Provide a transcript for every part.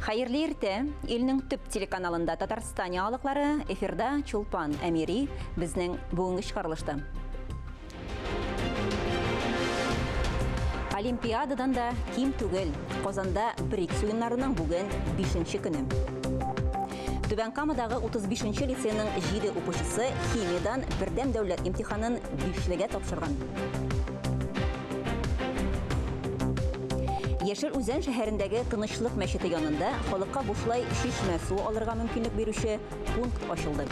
Хайырлы ирте, илнең төп телеканалында Татарстан яңалыклары, эфирда Чулпан Әмири безнең бүгенге чыгарылышты. Олимпиададан да ким түгел, Казанда БРИКС уеннарының бүген 5-нче көне. Түбән Камадагы 35-нче лицейның 7 укучысы химиядан бердәм дәүләт имтиханын 5-легә тапшырган. Яшел Үзән шәһәрендәге Тынычлык мәчете янында халыкка бушлай шишмә суы алырга мөмкинлек бирүче пункт ачылды.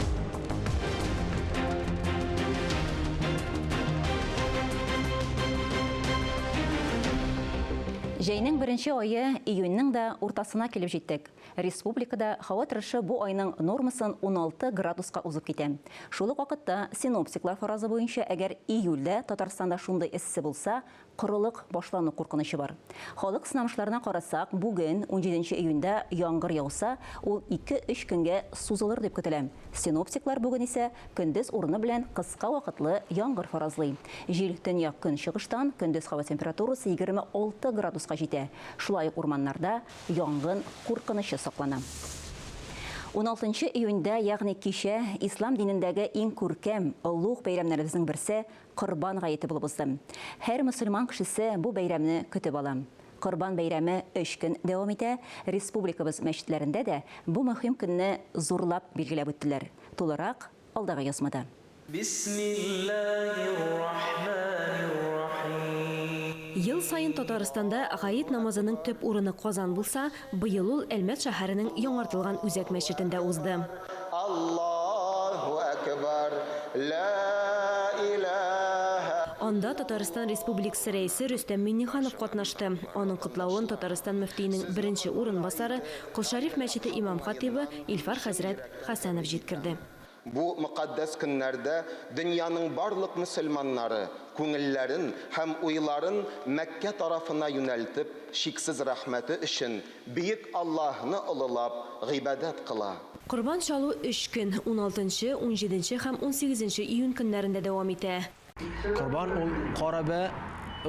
Җәйнең 1-нче айы июньнең дә уртасына килеп җиттек. Республикада һава торышы бу айның нормасын 16 градуска узып китә. Шул ук вакытта синоптиклар фаразы буенча, әгәр июльдә Татарстанда шундый эссе булса, корылык башлану куркынычы бар. Халык сынамышларына карасак, бүген 17 июньдә яңгыр яуса, ул 2-3 көнгә сузылыр дип көтелә. Синоптиклар бүген исә көндез урыны белән кыска вакытлы яңгыр фаразлый. Җил төньяк көнчыгыштан көндез һава температурасы 26 градуска җитә. Шулай ук урманнарда яңгын куркынычы саклана. 16 июньдә, ягъни кичә, ислам динендәге иң күркәм олуг бәйрәмнәребезнең берсе Корбан гаете булып узды. Һәр мөселман кешесе бу бәйрәмне көтеп ала. Корбан бәйрәме 3 көн дәвам итә. Республикабыз мәчетләрендә дә бу мөһим көнне зурлап билгеләп үттеләр. Тулырак алдагы язмада. Ел сайын Татарстанда гаит намазының төп урыны Казан булса, быел ул Әлмәт шәһәренең яңартылган Үзәк мәчетендә узды. Аллаһу акбар, ла илаһа. Анда Татарстан Республикасы рәисе Рөстәм Миңнеханов катнашты. Аның котлавын Татарстан мөфтиенең беренче урынбасары Кол-Шариф мәчете имам-хатибы Илфар хәзрәт Хәсәнов җиткерде. Бу мөкаддәс көннәрдә дөньяның барлык мөселманнары күңелләрен һәм уйларын Мәккә тарафына юнәлтеп, шиксез рәхмәте өчен бөек Аллаһны олылап гыйбадәт кыла. Корбан чалу 3 көн, 16, 17 һәм 18 июнь көннәрендә дәвам итә. Корбан ул карабә,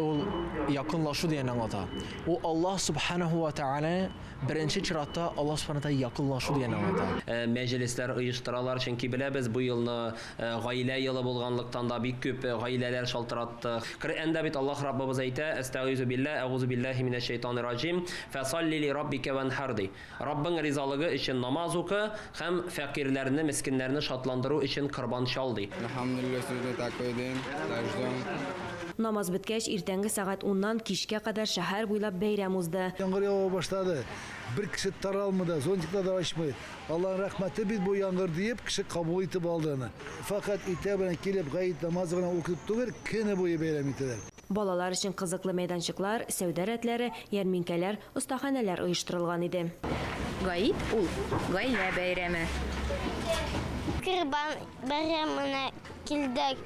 ул якынлашу дигән аңлата. Ул Аллаһ субханаһу ва тааля беренче чиратта Аллаһ субханаһу ва тааля якынлашу дигән аңлата. Мәҗлесләр оештыралар, чөнки беләбез бу елны гаилә елы булганлыктан да бик күп гаиләләр шалтыратты. Коръәндә бит Аллаһ Раббыбыз әйтә: "Әстәгъизу биллаһи, әгъузу биллаһи минәш шәйтанир раҗим, фасалли ли раббика ванхарди." Раббың ризалыгы өчен намаз укы һәм фәкыйрьләрне, мискиннәрне шатландыру өчен корбан чал ди. Намаз беткәч, иртәнге сәгать 10-нан кичкә кадәр шәһәр буйлап бәйрәм узды. Яңгыр ява башлады. Бер кеше таралмады, зонтиклар да ачмый. Аллаһ рәхмәте бит бу яңгыр диеп, кеше кабул итеп алды аны. Фақат итә белән килеп гаит намазы гына укып түгел, көне буе бәйрәм итәләр. Балалар өчен кызыклы мәйданчыклар, сәүдә рәтләре, ярминкәләр, остаханәләр оештырылган иде. Гаит ул гаилә бәйрәме. Корбан бәйрәменә килдек.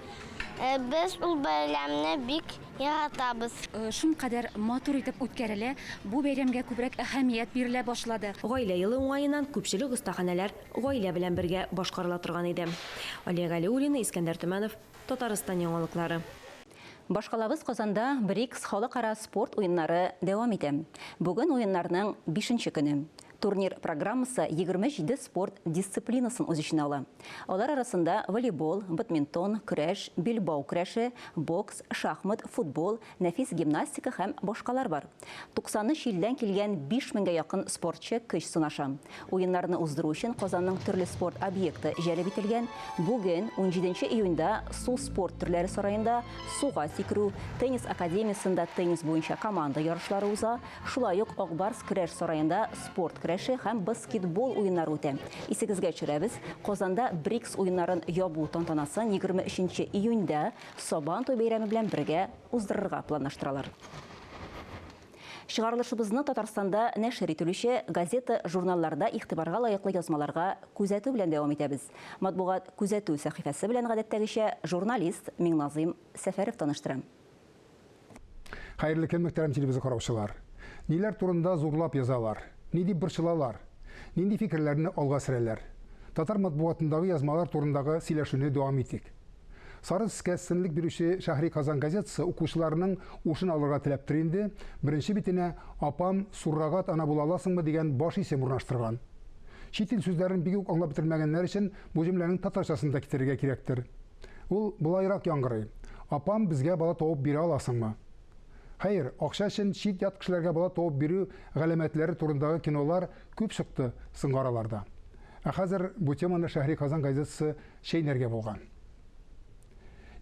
Без ул бәйрәмне бик яратабыз. Шун кадәр матур итеп үткәрелә, бу бәйрәмгә күбрәк әһәмият бирелә башлады. Гаилә елы уңаеннан күпчелек остаханәләр гаилә белән бергә башкарыла торган иде. Алия Галиуллина, Искәндәр Төмәнов, Татарстан яңалыклары. Башкалабыз Казанда БРИКС халыкара спорт уеннары дәвам итә. Бүген уеннарның 5-нче көне. Турнир программасы 27 спорт дисциплинасын үз иченә ала. Алар арасында волейбол, бадминтон, көрәш, билбау көрәше, бокс, шахмат, футбол, нәфис гимнастика һәм башкалар бар. 90 илдән килгән 5000-гә якын спортчы көч сынаша. Уеннарны уздыру өчен Казанның төрле спорт объекты җәлеп ителгән. Бүген 17 июньдә су спорт төрләре сараенда суга сикерү, теннис академиясында теннис буенча команда ярышлары уза. Шулай ук Акбарс көрәш сараенда спорт көрәше һәм баскетбол уеннары үтә. Исегезгә төшерәбез, Казанда БРИКС уеннарын ябу тантанасын 23 июньдә Сабантуй бәйрәме белән бергә уздырырга планлаштыралар. Чыгарылышыбызны Татарстанда нәшер ителүче газета, журналларда игътибарга лаеклы язмаларга күзәтү белән дәвам итәбез. Матбугат күзәтү сәхифәсе белән гадәттәгечә журналист Миңназим Сәфәров таныштыра. Хәерле көн, мөхтәрәм телевизор караучылар. Ниләр турында зурлап язалар? Ни дип борчылалар? Нинди фикерләрне алга сөрәләр? Татар матбугатындагы язмалар турындагы сөйләшүне дәвам итик. Сары төскә сынлык бирүче Шәһри Казан газетасы укучыларның ушын алырга теләп инде. Беренче битенә апам суррогат ана була аласыңмы дигән баш исем урнаштырган. Чит ил сүзләрен бик үк аңлап бетермәгәннәр өчен бу җөмләнең татарчасын да китерергә кирәктер. Ул булайрак яңгырый. Апам безгә бала табып бирә аласыңмы? Хәер, акча өчен чит ят кешеләргә бала табып бирү галәмәтләре турындагы кинолар күп чыкты сыңгараларда. Ә хәзер бу теманы Шәһри Казан газетасы шәйнәргә булган.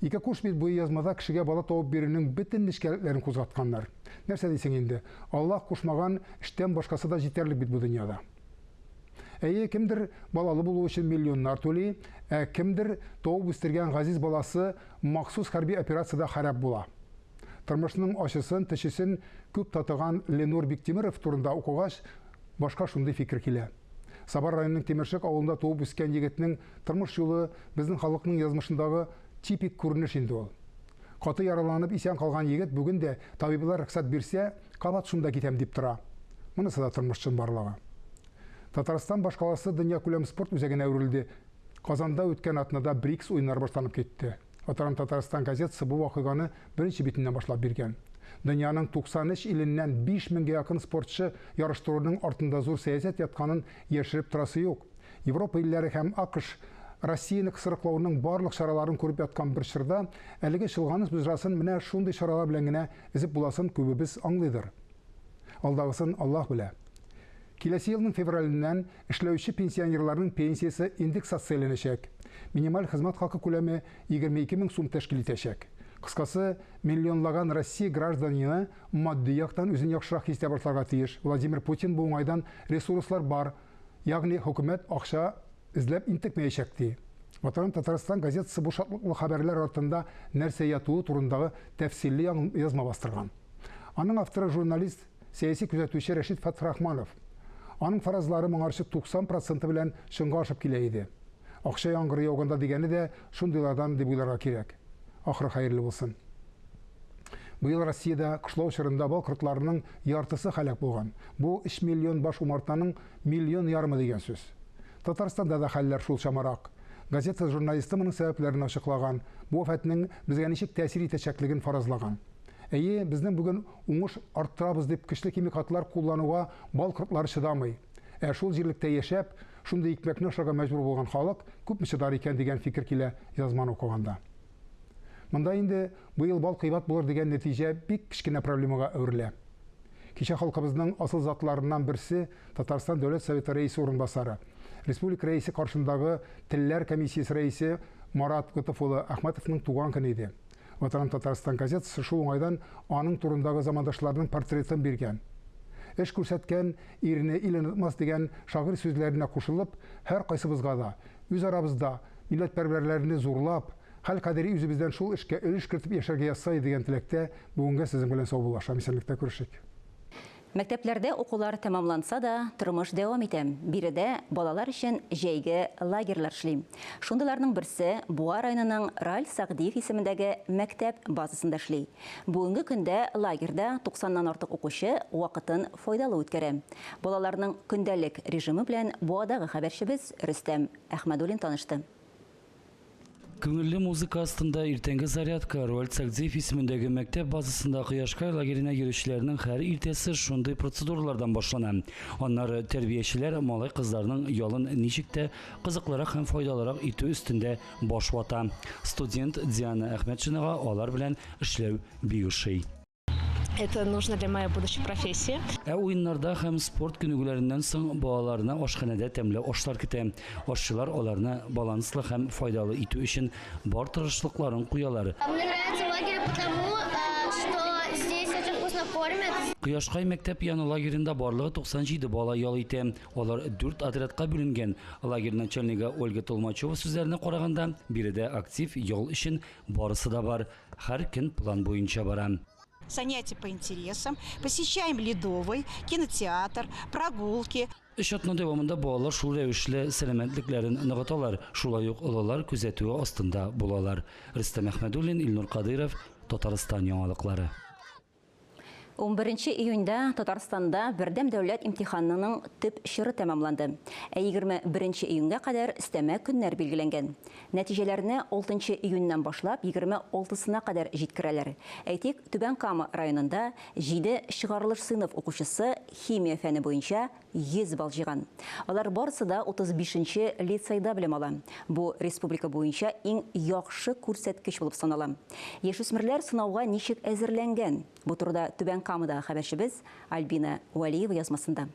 Ике куш бит буе язмада кешегә бала табып бирүнең бөтен нечкәлекләрен кузгатканнар. Нәрсә дисең инде? Аллаһ кушмаган эштән башкасы да җитәрлек бит бу дөньяда. Әйе, кемдер балалы булу өчен миллионнар түли, ә кемдер табып үстергән газиз баласы махсус хәрби операциядә харап була. Тормышның ачысын, тешесен күп татыган Ленур Биктимиров турында укыгач, башка шундый фикер килә. Сабар районының Тимершек авылында туып үскән егетнең тормыш юлы безнең халыкның язмышындагы типик күренеш инде ул. Каты яраланып исән калган егет бүген дә табиблар рөхсәт бирсә, кабат шунда китәм дип тора. Монысы да тормышчын барлыгы. Татарстан башкаласы дөнья күләм спорт үзәгенә әверелде. Казанда үткән атнада БРИКС уеннары башланып китте. Атарым Татарстан газетасы бу вакыйганы беренче битеннән башлап биргән. Дөньяның 93 иленнән 5000гә якын спортчы ярыштыруның артында зур сәясәт ятканын яшереп торасы юк. Европа илләре һәм АКШ Россияны кысрыклауның барлык чараларын күреп яткан бер чорда, әлеге чылганыс буҗрасын менә шундый чаралар белән генә изеп буласын күбебез аңлыйдыр. Алдагысын Аллаһ белә. Киләсе елның февралендән эшләүче пенсионерларның пенсиясе индексацияләнәчәк. Минималь хезмәт хакы күләме 22 000 сум тәшкил итәчәк. Кыскасы, миллионлаган Россия гражданыны матди яктан үзен яхшырак хис итә башларга тиеш. Владимир Путин бу уңайдан ресурслар бар, ягъни хөкүмәт акча эзләп интекмәячәк ди. Атарым Татарстан газетасы бу шатлыклы хәбәрләр артында нәрсә ятуы турындагы тәфсилле язма бастырган. Аның авторы журналист, сәяси күзәтүче Рәшит Фатхрахманов. Аның фаразлары моңарчы 90% белән шуңга ашып килә иде. Акча яңгыры яуганда дигәне дә шундыйлардан дип уйларга кирәк. Ахыры хәерле булсын. Быел Россиядә кышлау чорында бал кортларының яртысы һәлак булган. Бу 3 миллион баш умартаның миллион ярымы дигән сүз. Татарстанда да хәлләр шул чамарак. Газета журналисты моның сәбәпләрен ачыклаган. Бу афәтнең безгә ничек тәэсир итәчәклеген фаразлаган. Әйе, безнең бүген уңыш арттырабыз дип көчле химикатлар куллануга бал кортлары чыдамый. Ә шул җирлектә яшәп, шундый икмәкне ашарга мәҗбүр булган халык күпме чыдар икән дигән фикер килә язманы укыганда. Монда инде быел бал кыйбат булыр дигән нәтиҗә бик кичкенә проблемага әверелә. Кичә халкыбызның асыл затларыннан берсе Татарстан Дәүләт Советы рәисе урынбасары, республика рәисе каршындагы телләр комиссиясе рәисе Марат Гытыфулы Әхмәтовның туган көне иде. Атарым Татарстан газетасы шул уңайдан аның турындагы замандашларының портретын биргән. Эш күрсәткән ирене ил онытмас дигән шагыйрь сүзләренә кушылып, һәр кайсыбызга да үз арабызда милләтпәрвәрләрне зурлап, хәл кадәри үзебездән шул эшкә өлеш кертеп яшәргә язсай дигән теләктә бүгенгә сезнең белән саубуллашам. Исәнлектә күрешик. Мәктәпләрдә укулар тәмамланса да, тормыш дәвам итә. Биредә балалар өчен җәйге лагерьлар эшли. Шундыйларның берсе Буа районының Раль Сәгъдиев исемендәге мәктәп базасында эшли. Бүгенге көндә лагерьда 90ннан артык укучы вакытын файдалы үткәрә. Балаларның көндәлек режимы белән Буадагы хәбәрчебез Рөстәм Әхмәдуллин танышты. Күңелле музыка астында иртәнге зарядка Раль Сәгъдиев исемендәге мәктәп базасында Кояшкай лагеренә йөрүчеләрнең һәр иртәсе шундый процедуралардан башлана. Аннары тәрбиячеләр малай кызларның ялын ничек тә кызыклырак һәм файдалырак итү өстендә баш вата. Студент Диана Әхмәтшинага алар белән эшләү бик ошый. Это нужно для моей будущей профессии. Уеннарда һәм спорт күнегүләреннән соң балаларына ашханәдә тәмле ашлар көтә. Ашчылар аларны баланслы һәм файдалы итү өчен бар тырышлыкларын куялар. Мне нравится лагерь потому, что здесь очень вкусно кормят. Кояшкай мәктәп яны лагерында барлыгы 97 бала ял итә. Алар 4 отрядка бүленгән. Лагерь начальнигы Ольга Толмачева сүзләренә караганда, биредә актив ял өчен барысы да бар. Һәр көн план буенча бара. Занятия по интересам, посещаем ледовый, кинотеатр, прогулки. Эш атна дәвамында балалар шул рәвешле сәламәтлекләрен ныгыталар. Шулай ук олалар күзәтүе астында булалар. Рөстәм Әхмәдуллин, Илнур Кадыров, Татарстан яңалыклары. 11 июньдә Татарстанда бердәм дәүләт имтиханының төп чоры тәмамланды. 21 июньгә кадәр өстәмә көннәр билгеләнгән. Нәтиҗәләрне 6 июньнән башлап 26-сына кадәр җиткерәләр. Әйтик, Түбән Кама районында 7 чыгарылыш сыйныф укучысы химия фәне буенча 100 балл җыйган. Алар барысы да 35-нче лицейда белем ала. Бу республика буенча иң яхшы күрсәткеч булып санала. Яшүсмерләр сынауга ничек әзерләнгән? Бу турыда Түбән Камада хәбәрчебез Альбина Уалиева язмасында.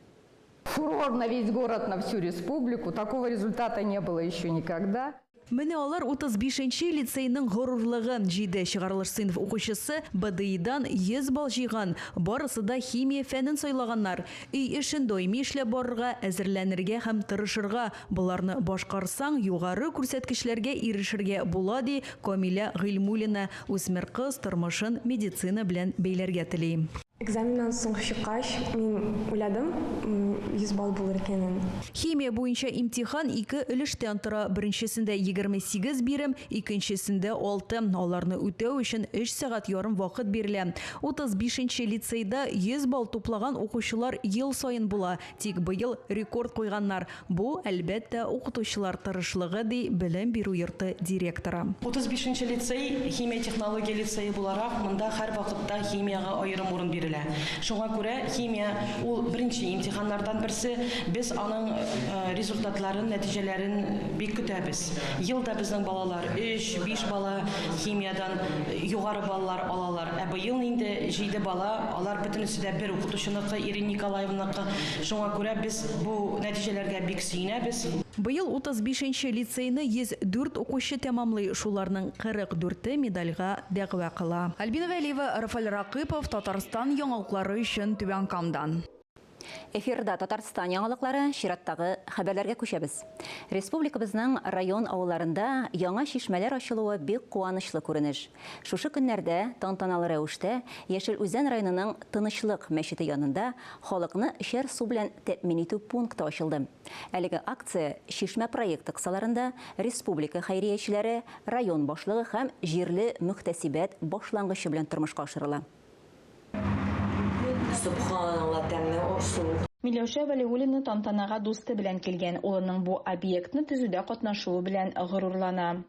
Фурор на весь город, на всю республику. Такого результата не было еще никогда. Менә алар 35-нче лицейның горурлыгы. 7 чыгарылыш сыйныф укучысы БДИдан 100 балл җыйган. Барысы да химия фәнен сайлаганнар. Өй эшен даими эшләп барырга, әзерләнергә һәм тырышырга. Буларны башкарсаң, югары күрсәткечләргә ирешергә була, ди Камилә Гыйльмуллина. Үсмер кыз тормышын медицина белән бәйләргә тели. Экзаменнан соң чыккач, мин уйладым, 100 балл булыр икәнен. Химия буенча имтихан 2 өлештән тора. Беренчесендә 28 бирем, икенчесендә 6. Аларны үтәү өчен 3 сәгать ярым вакыт бирелә. 35-нче лицейда 100 балл туплаган укучылар ел сайын була. Тик быел рекорд куйганнар. Бу әлбәттә укытучылар тырышлыгы, ди белем бирү йорты директоры. 35-нче лицей химия технология лицейы буларак, монда һәр вакытта химияга аерым урын бирелә. Шуңа күрә химия ул беренче имтиханнардан берсе, без аның результатларын, нәтиҗәләрен бик көтәбез. Елда безнең балалар 3-5 бала химиядан югары баллар алалар. Ә быел инде 7 бала, алар бөтенесе дә бер укытучыныкы, Ирина Николаевныкы. Шуңа күрә без бу нәтиҗәләргә бик сөенәбез. Быел 35-нче лицейны 104 укучы тәмамлый, шуларның 44-е медальгә дәгъва кыла. Альбина Вәлиева, Рафаль Ракыпов, Татарстан яңалыклары өчен Түбән Камадан. Эфирда Татарстан яңалыклары, чираттагы хәбәрләргә күчәбез. Республикабызның район авылларында яңа чишмәләр ачылуы бик куанычлы күренеш. Шушы көннәрдә тантаналы рәвештә Яшел Үзән районының Тынычлык мәчете янында халыкны эчәр су белән тәэмин итү пункты ачылды. Әлеге акция чишмә проекты кысаларында республика хәйриячеләре, район башлыгы һәм җирле мөхтәсибәт башлангычы белән тормышка ашырыла. Миләүшә Вәлиуллина тантанага дусты белән килгән. Улының бу объектны төзүдә катнашуы белән горурлана.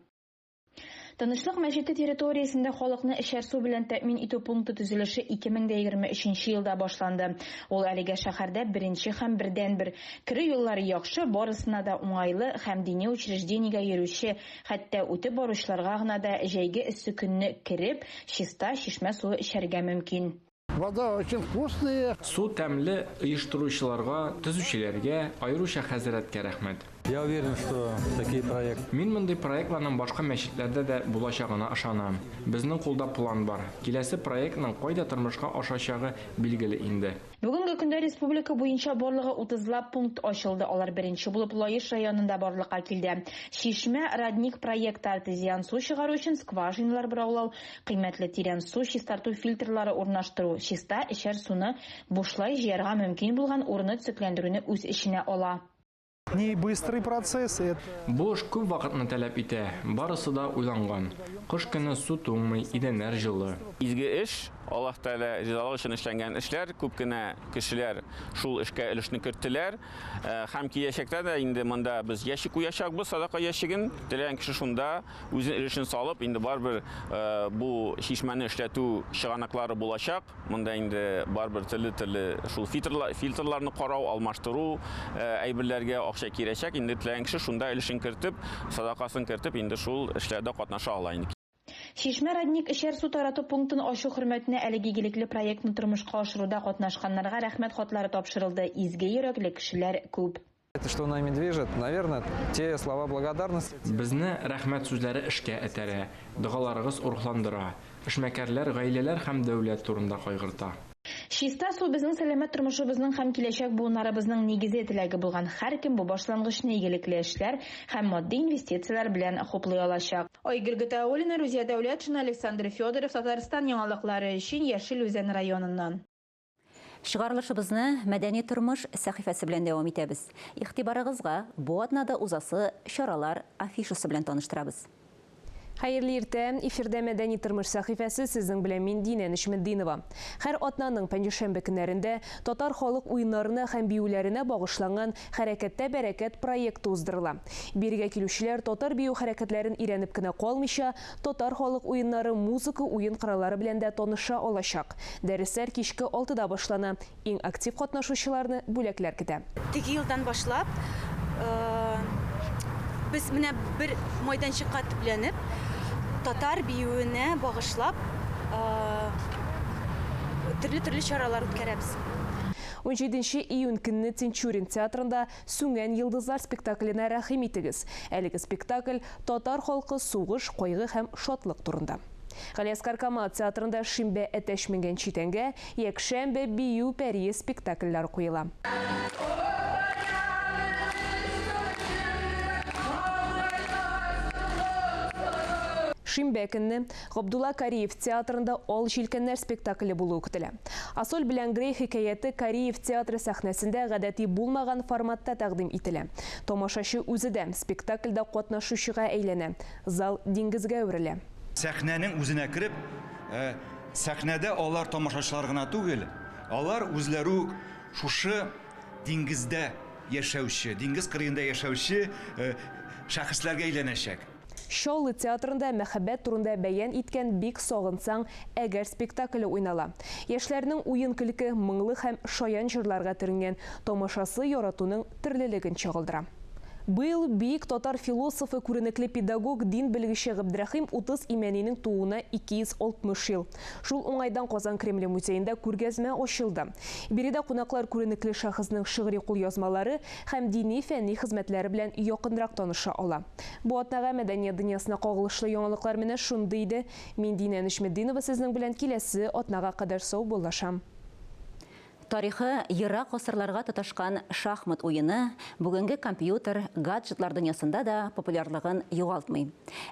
Тынычлык мәчете территориясендә халыкны эчәр су белән тәэмин итү пункты төзелеше 2023 елда башланды. Ул әлегә шәһәрдә беренче һәм бердән-бер. Кире юллары яхшы, барысына да уңайлы һәм дини учреждениягә йөрүче, хәтта үтеп баручыларга гына да җәйге эссе көнне кирип, чиста чишмә суы эчәргә мөмкин. Вода очень вкусная. Су тәмле, оештыручыларга, төзүчеләргә, аеруча хәзрәткә рәхмәт. Я уверен, что такие проекты. Мин мондый проектларның башка мәчетләрдә дә булачагына ышанам. Безнең кулда план бар. Киләсе проектның кайда тормышка ашачагы билгеле инде. Бүгенге көндә республика буенча барлыгы 30 пункт ачылды. Алар беренче булып Лаеш районында барлыкка килде. Чишмә, родник проекты, артезиан су чыгару өчен скважиналар бораулау, кыйммәтле тирән су чистарту фильтрлары урнаштыру, чиста эчәр суны бушлай җыярга мөмкин булган урынны төзекләндерүне үз эченә ала. Не быстрый процесс. Бу эш күп вакытны таләп итә. Барысы да уйланган. Кыш көне су туңмый, идәннәр җылы. Изге эш, Аллаһ Тәгалә ризалыгы өчен эшләнгән эшләр, күп кенә кешеләр шул эшкә өлешне керттеләр. Һәм киләчәктә дә инде монда без яшик куячакбыз, садака яшиген. Теләгән кеше шунда үз өлешен салып, инде барбер бу чишмәне эшләтү чыганаклары булачак. Монда инде барбер теле шул фильтрларны карау, алмаштыру, әйберләргә акча кирәчәк. Инде теләгән кеше шунда өлешен кертеп, садакасын кертеп, инде шул эшләрдә катнаша ала инде. Чишмә родник эчәр су тарату пунктын ачу хөрмәтенә әлеге игелекле проектны тормышка ашыруда катнашканнарга рәхмәт хатлары тапшырылды. Изге йөрәкле кешеләр күп. Это что нами движет, наверное, те слова благодарности. Безне рәхмәт сүзләре эшкә этәрә, дугаларыгыз урухландыра. Эшмәкәрләр, гаиләләр һәм дәүләт турында кайгырта. Чиста су безнең сәламәт тормышыбызның һәм киләчәк буыннарыбызның нигезе теләге булган һәркем бу башлангычны игелекле эшләр һәм матди инвестицияләр белән хуплый алачак. Айгөл Гытауллина, Рузия Дәүләтшина, Александр Федоров, Татарстан яңалыклары өчен Яшел Үзән районыннан. Чыгарылышыбызны мәдәни тормыш сәхифәсе белән дәвам итәбез. Игътибарыгызга бу атнада узасы чаралар афишасы белән таныштырабыз. Хайырлы иртә, эфирдә мәдәни тормыш сәхифәсе сезнең белән мин Динә Нишметдинова. Һәр атнаның пәнҗешәмбе көннәрендә татар халык уеннарына һәм биюләренә багышланган Хәрәкәттә бәрәкәт проекты уздырыла. Биргә килүчеләр татар бию хәрәкәтләрен өйрәнеп кенә калмыйча, татар халык уеннары музыка уен кораллары белән дә таныша алачак. Дәресләр кичке 6-да башлана. Иң актив катнашучыларны бүләкләр көтә. Теге елдан башлап без менә бер майданчыкка төпләнеп, татар биюенә багышлап төрле чаралар үткәрәбез. 17 июнь көнне Тинчурин театрында «Сүнгән йылдызлар» спектакленә рәхим итегез. Әлеге спектакль татар халкы сугыш, кайгы һәм шатлык турында. Галиаскар Камал театрында шимбә әтәш менгән читәнгә, якшәмбе бию пәрие спектакльләр куела. Шимбә көнне Габдулла Кариев театрында «Ал җилкәннәр» спектакле булуы көтелә. Асол белән Грей хикәяте Кариев театры сәхнәсендә гадәти булмаган форматта тәкъдим ителә. Тамашачы үзе дә спектакльдә катнашучыга әйләнә. Зал диңгезгә әверелә. Сәхнәнең үзенә кереп, сәхнәдә алар тамашачылар гына түгел, алар үзләре шушы диңгездә яшәүче, диңгез кырыенда яшәүче шәхесләргә әйләнәчәк. Шоллы театрында мәхәббәт турында бәян иткән «Бик сагынсаң» әгәр спектакле уйнала. Яшьләрнең уен көлке, моңлы һәм шаян җырларга төренгән, тамашасы яратуның төрлелеген чагылдыра. Быел бик татар философы, күренекле педагог, дин белгече Габдрахим 30 имәнинең тууына 260 ел. Шул уңайдан Казан Кремле музейында күргәзмә ачылды. Биредә кунаклар күренекле шәхеснең шигъри кулъязмалары һәм дини фәнни хезмәтләре белән якынрак таныша ала. Бу атнага мәдәният дөньясына кагылышлы яңалыклар менә шундый иде. Мин Динә Нишметдинова сезнең белән киләсе атнага кадәр сау булашам. Тарихы ерак гасырларга тоташкан шахмат уены бүгенге компьютер, гаджетлар дөньясында да популярлыгын югалтмый.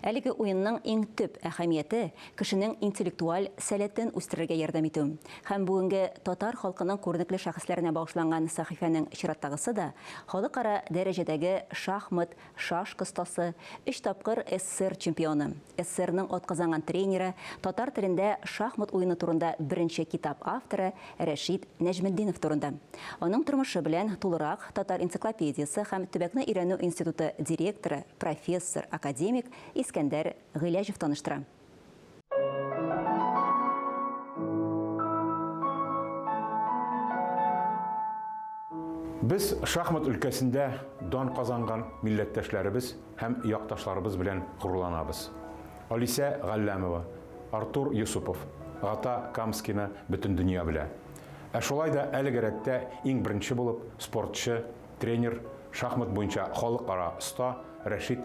Әлеге уенның иң төп әһәмияте кешенең интеллектуаль сәләтен үстерергә ярдәм итү. Һәм бүгенге татар халкының күренекле шәхесләренә багышланган сәхифәнең чираттагысы да халыкара дәрәҗәдәге шахмат, шашка остасы, 3 тапкыр СССР чемпионы, СССРның атказанган тренеры, татар телендә шахмат уены турында беренче китап авторы Рәшит Нәҗметдинов турында. Аның тормышы белән тулырак татар энциклопедиясе һәм Төбәкне өйрәнү институты директоры, профессор, академик Искәндәр Гыйләҗев таныштыра. Без шахмат өлкәсендә дан казанган милләттәшләребез һәм якташларыбыз белән горурланабыз. Алиса Галләмова, Артур Юсупов, Гата Камскина бөтен дөнья белә. Ә шулай да әлеге рәттә иң беренче булып спортчы, тренер, шахмат буенча халыкара оста Рәшит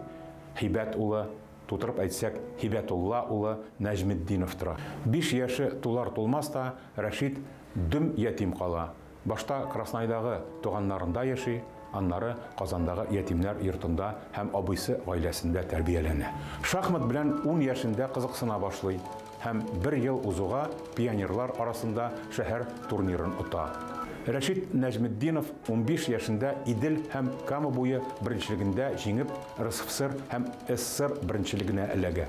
Һибәт улы, тутырып әйтсәк, Һибәтулла улы Нәҗметдинов тора. 5 яше тулар-тулмас та Рәшит дөм ятим кала. Башта Краснайдагы туганнарында яши, аннары Казандагы ятимнәр йортында һәм абыйсы гаиләсендә тәрбияләнә. Шахмат белән 10 яшендә кызыксына башлый һәм 1 ел узуга пионерлар арасында шәһәр турнирын ота. Рәшит Нәҗметдинов 15 яшендә Идел һәм Кама буе беренчелегендә җиңеп РСФСР һәм СССР беренчелегенә эләгә.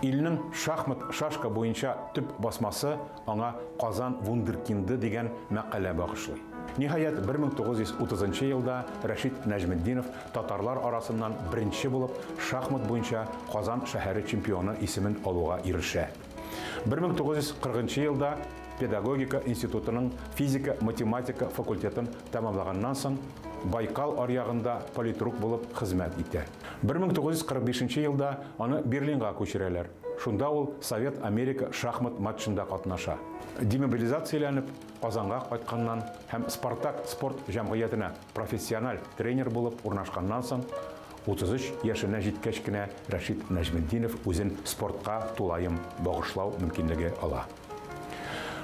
Илнең шахмат шашка буенча төп басмасы аңа Казан вундеркинды дигән мәкалә багышлый. Ниһаять 1930 елда Рәшит Нәҗметдинов татарлар арасыннан беренче булып шахмат буенча Казан шәһәре чемпионы исемен алуга ирешә. 1940 елда педагогика институтының физика-математика факультетін тәмамлаганнан соң Байкал аръягында политрук булып хезмәт итә. 1945 елда аны Берлинга күчерәләр. Шунда ул Совет Америка шахмат матчында катнаша. Демобилизацияләнеп, Казанга кайтканнан һәм Спартак спорт җәмгыятенә профессиональ тренер булып урнашканнан соң 33 яшенә җиткәч кенә Рәшит Нәҗметдинов үзен спортка тулаем багышлау мөмкинлеге ала.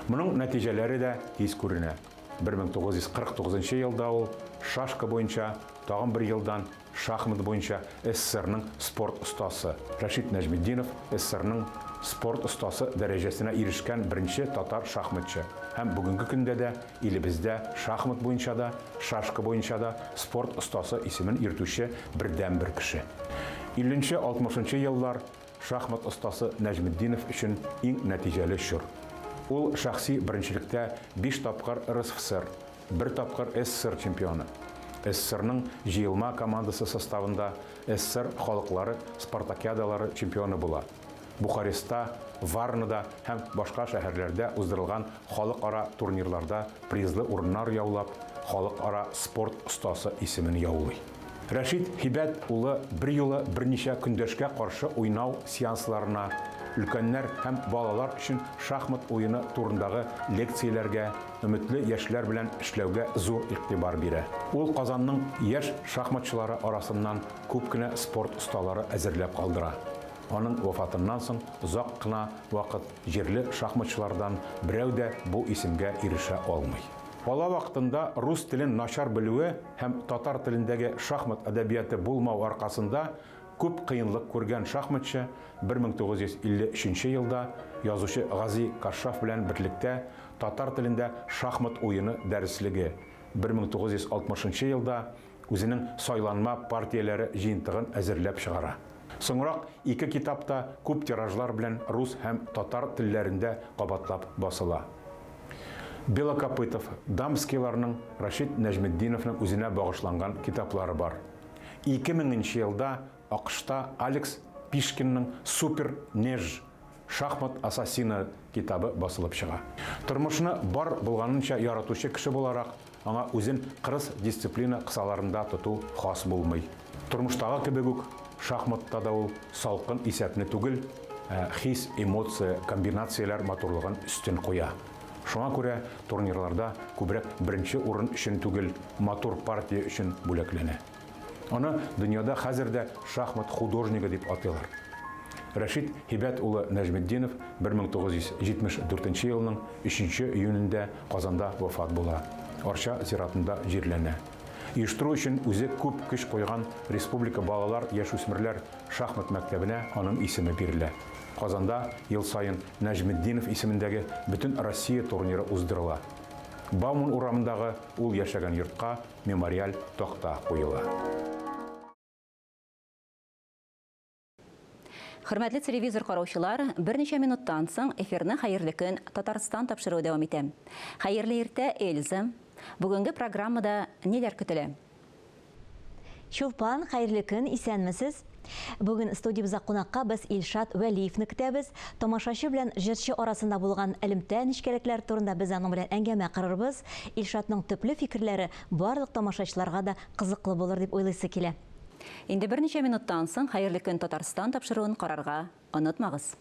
Моның нәтиҗәләре дә тиз күренә. 1949 елда ул шашка буенча, тагын 1 елдан шахмат буенча СССРның спорт остасы. Рәшит Нәҗметдинов СССРның спорт остасы дәрәҗәсенә ирешкән беренче татар шахматчы. Һәм бүгенге көндә дә илебездә шахмат буенча да, шашка буенча да спорт остасы исемен йөртүче бердән-бер кеше. 50-60 еллар шахмат остасы Нәҗметдинов өчен иң нәтиҗәле чор. Ул шәхси беренчелектә 5 тапкыр РСФСР, 1 тапкыр СССР чемпионы. СССРның җыелма командасы составында СССР халыклары спартакиадалары чемпионы була. Бухареста, Варнада һәм башка шәһәрләрдә уздырылган халыкара турнирларда призлы урыннар яулап, халыкара спорт остасы исемен яулый. Рәшит Хибәт улы бер юлы берничә көндәшкә каршы уйнау сеансларына, өлкәннәр һәм балалар өчен шахмат уены турындагы лекцияләргә, өметле яшьләр белән эшләүгә зур игътибар бирә. Ул Казанның яшь шахматчылары арасыннан күп кенә спорт осталары әзерләп калдыра. Аның вафатыннан соң озак кына вакыт җирле шахматчылардан берәү дә бу исемгә ирешә алмый. Бала вакытында рус телен начар белүе һәм татар телендәге шахмат әдәбияты булмау аркасында күп кыенлык күргән шахматчы 1953 елда язучы Гази Кашшаф белән берлектә татар телендә шахмат уены дәреслеге, 1960 елда үзенең сайланма партияләре җыентыгын әзерләп чыгара. Соңрак 2 китапта күп тиражлар белән рус һәм татар телләрендә кабатлап басыла. Белокопытов, Дамскийларның Рашид Нәҗметдиновның үзенә багышланган китаплары бар. 2000 елда АКШта Алекс Пишкинның Супер Неж шахмат ассасины китабы басылып чыга. Тормышны бар булганынча яратучы кеше буларак, аңа үзен кырыс дисциплина кысаларында тоту хас булмый. Тормыштагы кебек үк шахматта да ул салкын исәпне түгел, хис, эмоция, комбинацияләр матурлыгын өстен куя. Шуңа күрә турнирларда күбрәк беренче урын өчен түгел, матур партия өчен бүләкләнә. Аны дөньяда хәзердә шахмат художнигы дип атыйлар. Рәшит Хибәт улы Нәҗметдинов 1974 елның 3 июнендә Казанда вафат була. Арча зиратында җирләнә. Оештыру өчен үзе күп көч куйган Республика балалар, яшүсмерләр шахмат мәктәбенә аның исеме бирелә. Казанда ел сайын Нәҗметдинов исемендәге бөтен Россия турниры уздырыла. Бауман урамындагы ул яшәгән йортка мемориаль тахта куела. Хөрмәтле телевизор караучылар, берничә минуттан соң эфирны хәерле көн Татарстан тапшыруы дәвам итә. Хәерле иртә, Эльза. Бүгенге программада ниләр көтелә? Чулпан, хәерле көн, исәнмесез? Бүген студиябызда кунакка без Илшат Вәлиевне көтәбез. Тамашачы белән җырчы арасында булган элемтә нечкәлекләр турында без аның белән әңгәмә кырырбыз. Илшатның төпле фикерләре барлык тамашачыларга да кызыклы булыр дип уйлыйсы килә. Инде берничә минуттан соң хәерле көн Татарстан тапшыруын карарга онытмагыз.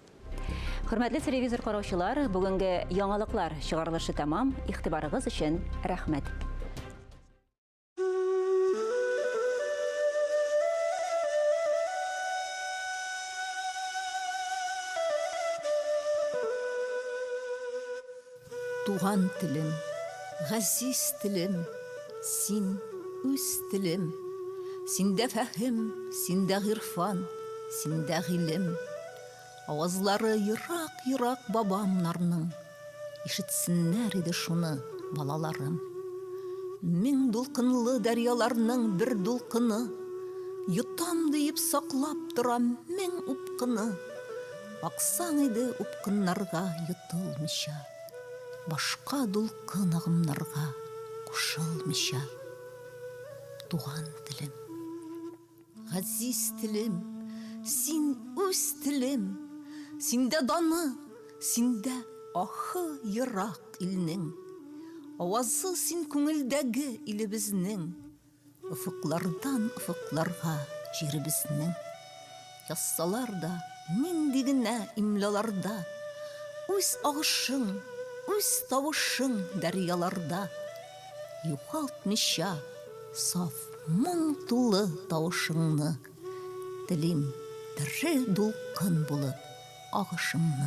Хөрмәтле телевизор караучылар, бүгенге яңалыклар чыгарылышы тәмам. Игътибарыгыз өчен рәхмәт. Туган телем, газиз телем, син үз телем. Синдә фәһем, синдә гырфан, синдә гыйлем. Авазлары ерак-ерак бабамнарның, ишетсеннәр иде шуны балаларым. Мең дулкынлы дәрьяларның бер дулкыны, йотам диеп саклап торам мең упкыны. Аксаң иде упкыннарга йотылмыйча, башка дулкын агымнарга кушылмыйча. Туган телем, газиз телем, син үз телем. Синдә даны, синдә ахы ерак илнең. Авазы син күңелдәге илебезнең. Уфыклардан уфыкларга җиребезнең. Яссалар да, нинди генә имлаларда. Үз агышың, үз тавышың дәрьяларда. Югалтмыйча саф, моң тулы тавышыңны. Телим тере дулкын булып агышыңны.